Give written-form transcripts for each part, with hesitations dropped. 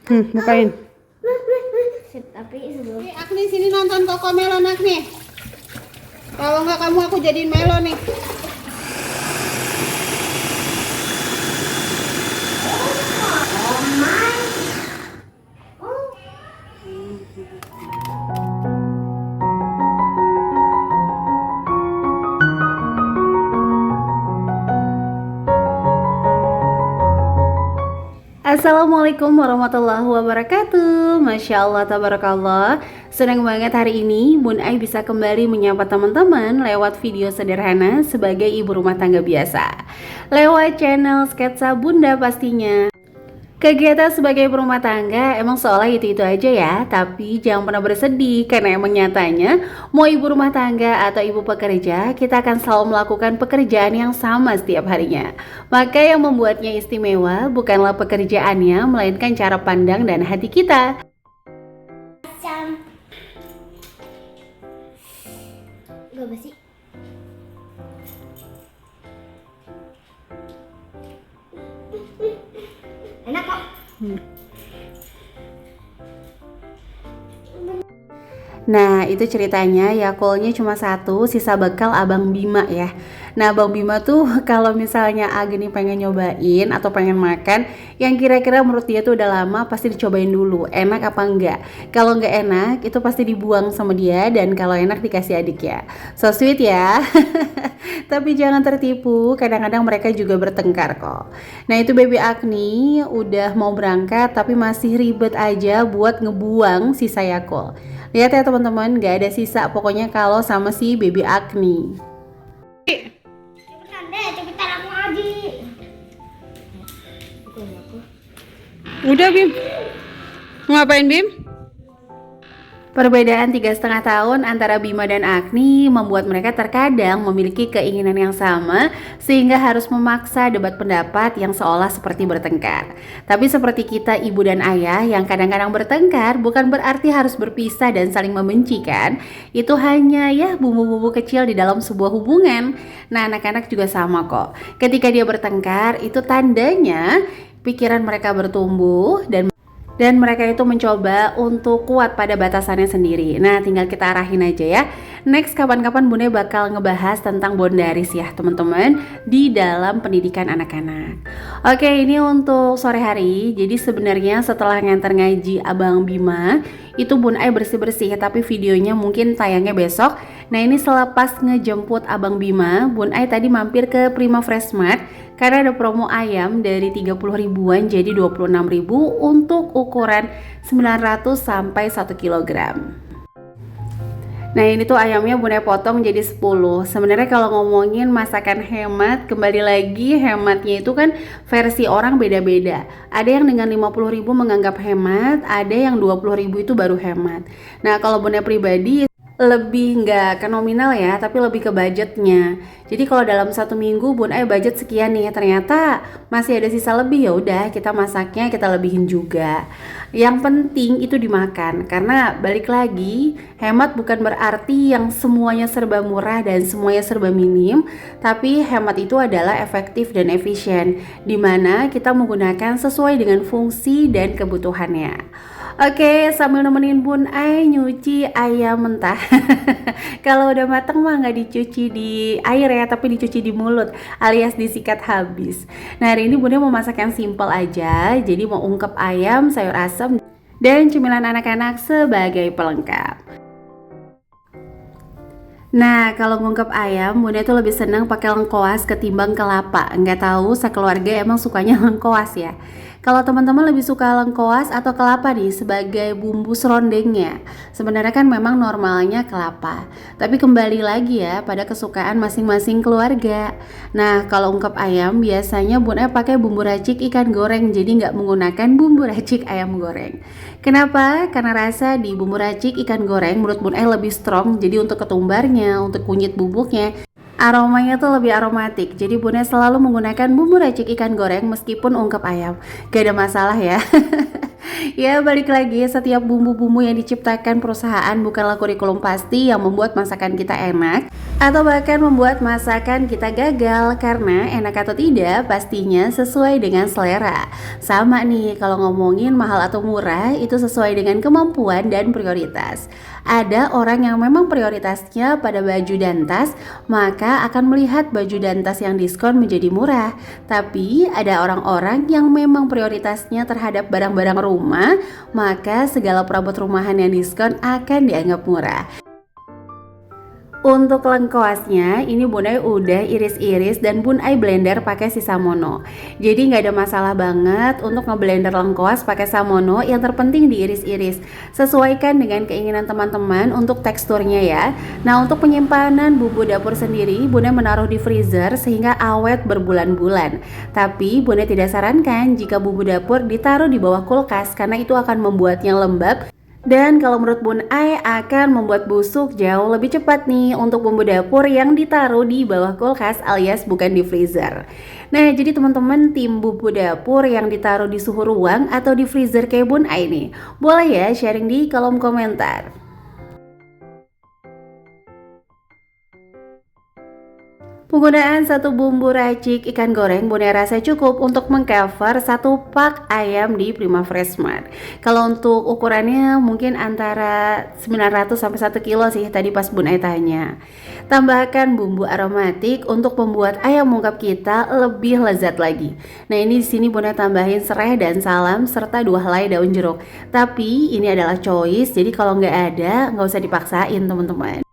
Bukain. Tapi sebelum Agni sini nonton Cocomelon Agni. Kalau nggak kamu aku jadiin melon nih. Assalamualaikum warahmatullahi wabarakatuh. Masya Allah, tabarakallah. Senang banget hari ini Bun Ai bisa kembali menyapa teman-teman lewat video sederhana sebagai ibu rumah tangga biasa, lewat channel Sketsa Bunda pastinya. Kegiatan sebagai ibu rumah tangga emang seolah itu-itu aja ya, tapi jangan pernah bersedih karena emang nyatanya mau ibu rumah tangga atau ibu pekerja, kita akan selalu melakukan pekerjaan yang sama setiap harinya. Maka yang membuatnya istimewa bukanlah pekerjaannya, melainkan cara pandang dan hati kita. jam gak basi. Enak kok. Nah itu ceritanya, Yakultnya cuma satu, sisa bekal Abang Bima ya. Nah Abang Bima tuh kalau misalnya Agni pengen nyobain atau pengen makan yang kira-kira menurut dia tuh udah lama, pasti dicobain dulu enak apa enggak. Kalau enggak enak itu pasti dibuang sama dia, dan kalau enak dikasih adik ya. So sweet ya. Tapi jangan tertipu, kadang-kadang mereka juga bertengkar kok. Nah itu baby Agni udah mau berangkat tapi masih ribet aja buat ngebuang sisa Yakult. Lihat ya teman-teman, gak ada sisa pokoknya kalau sama si baby Agni. Cepetan deh, cepetan aku ngaji. Udah Bim. Ngapain Bim? Perbedaan 3,5 tahun antara Bima dan Agni membuat mereka terkadang memiliki keinginan yang sama, sehingga harus memaksa debat pendapat yang seolah seperti bertengkar. Tapi seperti kita ibu dan ayah yang kadang-kadang bertengkar bukan berarti harus berpisah dan saling membenci kan? Itu hanya ya bumbu-bumbu kecil di dalam sebuah hubungan. Nah anak-anak juga sama kok. Ketika dia bertengkar itu tandanya pikiran mereka bertumbuh dan mereka itu mencoba untuk kuat pada batasannya sendiri. Nah tinggal kita arahin aja ya. Next kapan-kapan Bunda bakal ngebahas tentang boundaries ya teman-teman di dalam pendidikan anak-anak. Oke, ini untuk sore hari. Jadi sebenarnya setelah nganter ngaji Abang Bima itu Bun Ai bersih-bersih, tapi videonya mungkin tayangnya besok. Nah ini selepas ngejemput Abang Bima, Bun Ai tadi mampir ke Prima Freshmart karena ada promo ayam dari 30 ribuan jadi 26 ribu untuk ukuran 900 sampai 1 kilogram. Nah ini tuh ayamnya Bunda potong jadi 10. Sebenarnya kalau ngomongin masakan hemat, kembali lagi hematnya itu kan versi orang beda-beda. Ada yang dengan 50 ribu menganggap hemat, ada yang 20 ribu itu baru hemat. Nah kalau Bunda pribadi lebih nggak ke nominal ya, tapi lebih ke budgetnya. Jadi kalau dalam satu minggu Bun Ai budget sekian nih, ternyata masih ada sisa lebih, ya udah kita masaknya kita lebihin juga. Yang penting itu dimakan, karena balik lagi hemat bukan berarti yang semuanya serba murah dan semuanya serba minim, tapi hemat itu adalah efektif dan efisien, dimana kita menggunakan sesuai dengan fungsi dan kebutuhannya. Oke, sambil nemenin Bun Ai nyuci ayam mentah. Kalau udah mateng mah nggak dicuci di air ya, tapi dicuci di mulut alias disikat habis. Nah hari ini Bunda mau masak yang simple aja. Jadi mau ungkep ayam, sayur asam, dan cemilan anak-anak sebagai pelengkap. Nah kalau ngungkep ayam, Bunda tuh lebih senang pakai lengkoas ketimbang kelapa. Nggak tahu sekeluarga emang sukanya lengkoas ya. Kalau teman-teman lebih suka lengkoas atau kelapa nih sebagai bumbu serondengnya, sebenarnya kan memang normalnya kelapa. Tapi kembali lagi ya pada kesukaan masing-masing keluarga. Nah kalau ungkep ayam biasanya Bunda pakai bumbu racik ikan goreng, jadi nggak menggunakan bumbu racik ayam goreng. Kenapa? Karena rasa di bumbu racik ikan goreng menurut Bunda lebih strong, jadi untuk ketumbarnya, untuk kunyit bubuknya, aromanya tuh lebih aromatik. Jadi Bunda selalu menggunakan bumbu racik ikan goreng meskipun ungkep ayam. Gak ada masalah ya. Ya, balik lagi, setiap bumbu-bumbu yang diciptakan perusahaan bukanlah kurikulum pasti yang membuat masakan kita enak atau bahkan membuat masakan kita gagal, karena enak atau tidak pastinya sesuai dengan selera. Sama nih, kalau ngomongin mahal atau murah itu sesuai dengan kemampuan dan prioritas. Ada orang yang memang prioritasnya pada baju dan tas, maka akan melihat baju dan tas yang diskon menjadi murah. Tapi ada orang-orang yang memang prioritasnya terhadap barang-barang rumah, maka segala perabot rumahan yang diskon akan dianggap murah. Untuk lengkuasnya, ini Bun Ai udah iris-iris dan Bun Ai blender pakai si Samono. Jadi nggak ada masalah banget untuk ngeblender lengkuas pakai Samono. Yang terpenting diiris-iris. Sesuaikan dengan keinginan teman-teman untuk teksturnya ya. Nah, untuk penyimpanan bumbu dapur sendiri, Bun Ai menaruh di freezer sehingga awet berbulan-bulan. Tapi Bun Ai tidak sarankan jika bumbu dapur ditaruh di bawah kulkas karena itu akan membuatnya lembab. Dan kalau menurut Bun Ai akan membuat busuk jauh lebih cepat nih untuk bumbu dapur yang ditaruh di bawah kulkas alias bukan di freezer. Nah, jadi teman-teman, tim bumbu dapur yang ditaruh di suhu ruang atau di freezer kayak Bun Ai nih, boleh ya sharing di kolom komentar. Penggunaan satu bumbu racik ikan goreng Bun Ai rasa cukup untuk mengcover satu pak ayam di Prima Fresh Mart. Kalau untuk ukurannya mungkin antara 900 sampai 1 kilo sih tadi pas Bun Ai tanya. Tambahkan bumbu aromatik untuk membuat ayam ungkep kita lebih lezat lagi. Nah, ini di sini Bun Ai tambahin serai dan salam serta 2 helai daun jeruk. Tapi ini adalah choice, jadi kalau nggak ada nggak usah dipaksain teman-teman.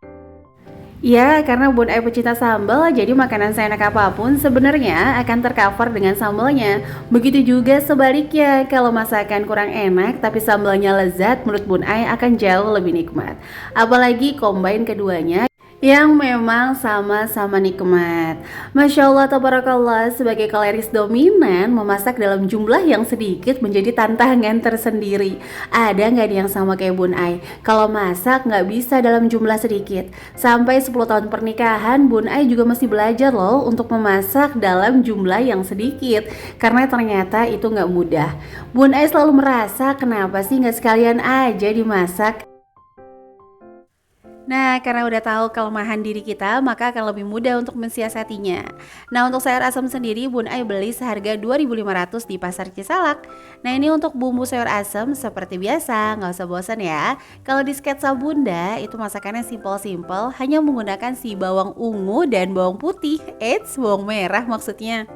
Ya, karena Bun Ai pecinta sambal, jadi makanan seenak apapun sebenarnya akan tercover dengan sambalnya. Begitu juga sebaliknya, kalau masakan kurang enak tapi sambalnya lezat, menurut Bun Ai akan jauh lebih nikmat. Apalagi combine keduanya yang memang sama-sama nikmat. Masya Allah, tabarakallah, sebagai kaloris dominan, memasak dalam jumlah yang sedikit menjadi tantangan tersendiri. Ada nggak nih yang sama kayak Bun Ai? Kalau masak nggak bisa dalam jumlah sedikit. Sampai 10 tahun pernikahan, Bun Ai juga masih belajar loh untuk memasak dalam jumlah yang sedikit. Karena ternyata itu nggak mudah. Bun Ai selalu merasa kenapa sih nggak sekalian aja dimasak. Nah, karena udah tahu kelemahan diri kita, maka akan lebih mudah untuk mensiasatinya. Nah, untuk sayur asam sendiri, Bun Ai beli seharga 2.500 di pasar Cisalak. Nah, ini untuk bumbu sayur asam seperti biasa, nggak usah bosan ya. Kalau di sketsa Bunda, itu masakannya simpel-simpel, hanya menggunakan si bawang ungu dan bawang putih. Bawang merah maksudnya.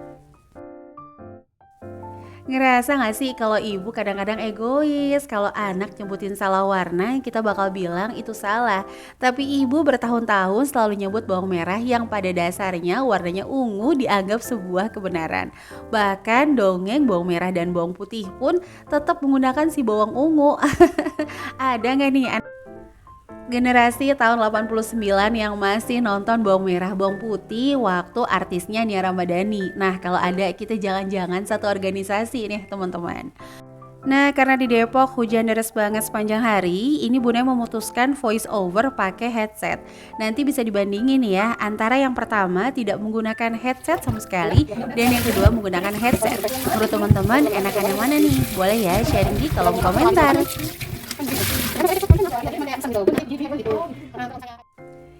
Ngerasa gak sih kalau ibu kadang-kadang egois, kalau anak nyebutin salah warna kita bakal bilang itu salah. Tapi ibu bertahun-tahun selalu nyebut bawang merah yang pada dasarnya warnanya ungu dianggap sebuah kebenaran. Bahkan dongeng bawang merah dan bawang putih pun tetap menggunakan si bawang ungu. Ada gak nih generasi tahun 89 yang masih nonton bawang merah bawang putih waktu artisnya Nia Ramadhani? Nah, kalau ada, kita jangan-jangan satu organisasi nih teman-teman. Nah, karena di Depok hujan deras banget sepanjang hari, ini Bun Ai memutuskan voice over pakai headset. Nanti bisa dibandingin ya, antara yang pertama tidak menggunakan headset sama sekali dan yang kedua menggunakan headset. Menurut teman-teman enakan yang mana nih? Boleh ya sharing di kolom komentar.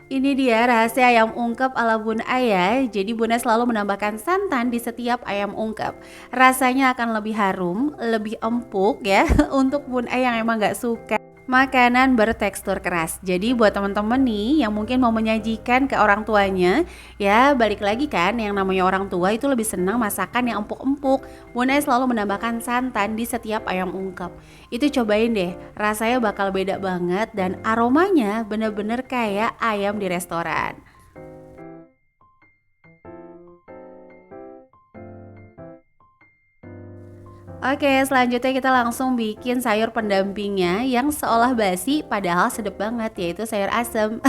Ini dia rahasia ayam ungkep ala Bun Ai ya. Jadi Bun Ai selalu menambahkan santan di setiap ayam ungkep. Rasanya akan lebih harum, lebih empuk ya. Untuk Bun Ai yang emang gak suka makanan bertekstur keras. Jadi buat teman-teman nih yang mungkin mau menyajikan ke orang tuanya, ya balik lagi kan, yang namanya orang tua itu lebih senang masakan yang empuk-empuk. Bun Ai selalu menambahkan santan di setiap ayam ungkep. Itu cobain deh, rasanya bakal beda banget dan aromanya bener-bener kayak ayam di restoran. Oke, selanjutnya kita langsung bikin sayur pendampingnya yang seolah basi padahal sedap banget, yaitu sayur asem.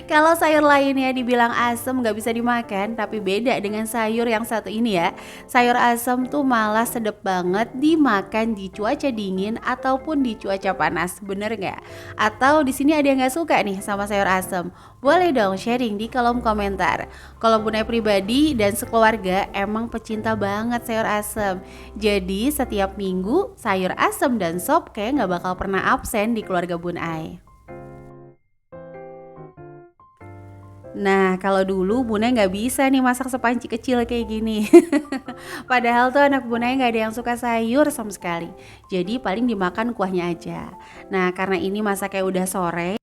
Kalau sayur lainnya dibilang asem gak bisa dimakan, tapi beda dengan sayur yang satu ini ya. Sayur asem tuh malah sedap banget dimakan di cuaca dingin ataupun di cuaca panas, bener gak? Atau di sini ada yang gak suka nih sama sayur asem? Boleh dong sharing di kolom komentar. Kalau Bun Ai pribadi dan sekeluarga emang pecinta banget sayur asem. Jadi Jadi setiap minggu sayur asem dan sop kayak nggak bakal pernah absen di keluarga Bun Ai. Nah, kalau dulu Bun Ai nggak bisa nih masak sepanci kecil kayak gini. Padahal tuh anak Bun Ai nggak ada yang suka sayur sama sekali. Jadi paling dimakan kuahnya aja. Nah, karena ini masaknya udah sore,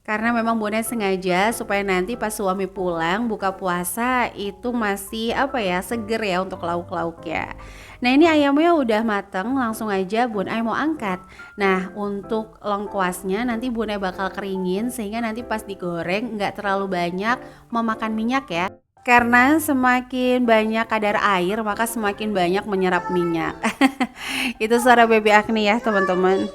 karena memang Bun Ai sengaja supaya nanti pas suami pulang buka puasa itu masih seger ya untuk lauk-lauknya. Nah ini ayamnya udah mateng, langsung aja Bun Ai mau angkat. Nah untuk lengkuasnya nanti Bun Ai bakal keringin sehingga nanti pas digoreng nggak terlalu banyak memakan minyak ya. Karena semakin banyak kadar air maka semakin banyak menyerap minyak. Itu suara Baby Agni ya teman-teman.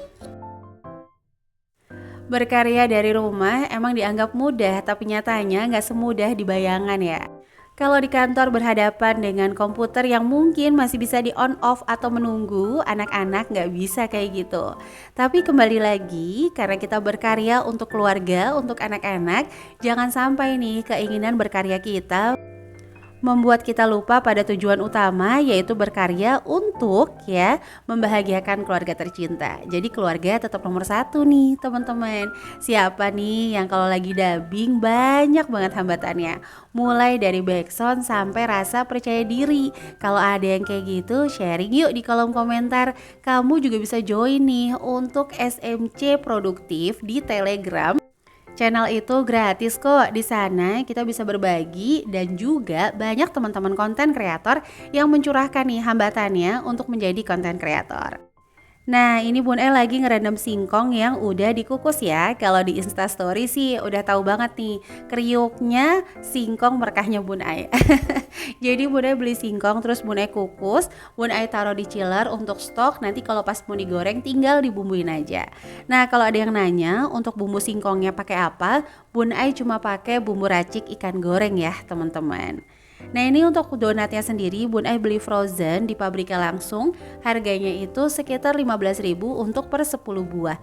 Berkarya dari rumah emang dianggap mudah, tapi nyatanya nggak semudah di bayangan ya. Kalau di kantor berhadapan dengan komputer yang mungkin masih bisa di on off atau menunggu, anak-anak nggak bisa kayak gitu. Tapi kembali lagi, karena kita berkarya untuk keluarga, untuk anak-anak, jangan sampai nih keinginan berkarya kita membuat kita lupa pada tujuan utama, yaitu berkarya untuk membahagiakan keluarga tercinta. Jadi keluarga tetap nomor satu nih teman-teman. Siapa nih yang kalau lagi dubbing banyak banget hambatannya, mulai dari backsound sampai rasa percaya diri. Kalau ada yang kayak gitu, sharing yuk di kolom komentar. Kamu juga bisa join nih untuk SMC Produktif di Telegram. Channel itu gratis kok. Di sana kita bisa berbagi dan juga banyak teman-teman konten kreator yang mencurahkan nih hambatannya untuk menjadi konten kreator. Nah ini Bun Ai lagi ngerendam singkong yang udah dikukus ya. Kalau di Instastory sih udah tahu banget nih kriuknya singkong berkahnya Bun Ai. Jadi Bun Ai beli singkong terus Bun Ai kukus, Bun Ai taruh di chiller untuk stok. Nanti kalau pas mau digoreng tinggal dibumbuin aja. Nah kalau ada yang nanya untuk bumbu singkongnya pakai apa, Bun Ai cuma pakai bumbu racik ikan goreng ya teman-teman. Nah ini untuk donatnya sendiri Bun Ai beli frozen di pabriknya langsung. Harganya itu sekitar 15.000 untuk per 10 buah.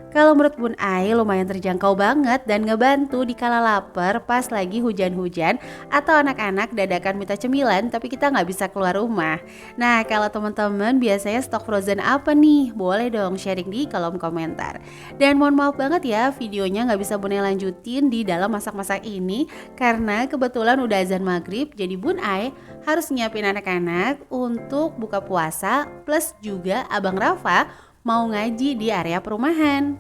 Kalau menurut Bun Ai lumayan terjangkau banget dan ngebantu di kala lapar pas lagi hujan-hujan atau anak-anak dadakan minta cemilan tapi kita nggak bisa keluar rumah. Nah kalau teman-teman biasanya stok frozen apa nih? Boleh dong sharing di kolom komentar. Dan mohon maaf banget ya videonya nggak bisa Bun Ai lanjutin di dalam masak-masak ini karena kebetulan udah azan maghrib, jadi Bun Ai harus nyiapin anak-anak untuk buka puasa plus juga Abang Rafa mau ngaji di area perumahan.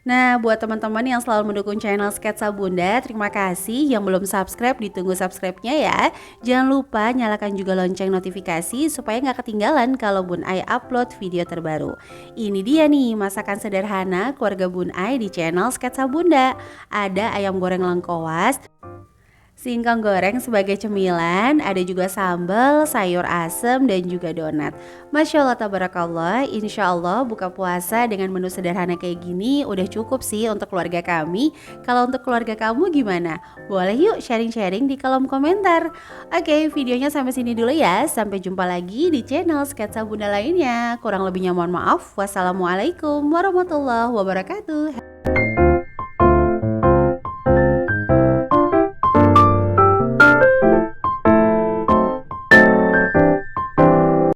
Nah, buat teman-teman yang selalu mendukung channel Sketsa Bunda, terima kasih. Yang belum subscribe, ditunggu subscribe-nya ya. Jangan lupa nyalakan juga lonceng notifikasi supaya nggak ketinggalan kalau Bun Ai upload video terbaru. Ini dia nih masakan sederhana keluarga Bun Ai di channel Sketsa Bunda. Ada ayam goreng lengkoas, singkong goreng sebagai cemilan, ada juga sambal, sayur asem, dan juga donat. Masya Allah tabarakallah, insya Allah buka puasa dengan menu sederhana kayak gini udah cukup sih untuk keluarga kami. Kalau untuk keluarga kamu gimana? Boleh yuk sharing-sharing di kolom komentar. Oke, videonya sampai sini dulu ya. Sampai jumpa lagi di channel Sketsa Bunda lainnya. Kurang lebihnya mohon maaf. Wassalamualaikum warahmatullahi wabarakatuh.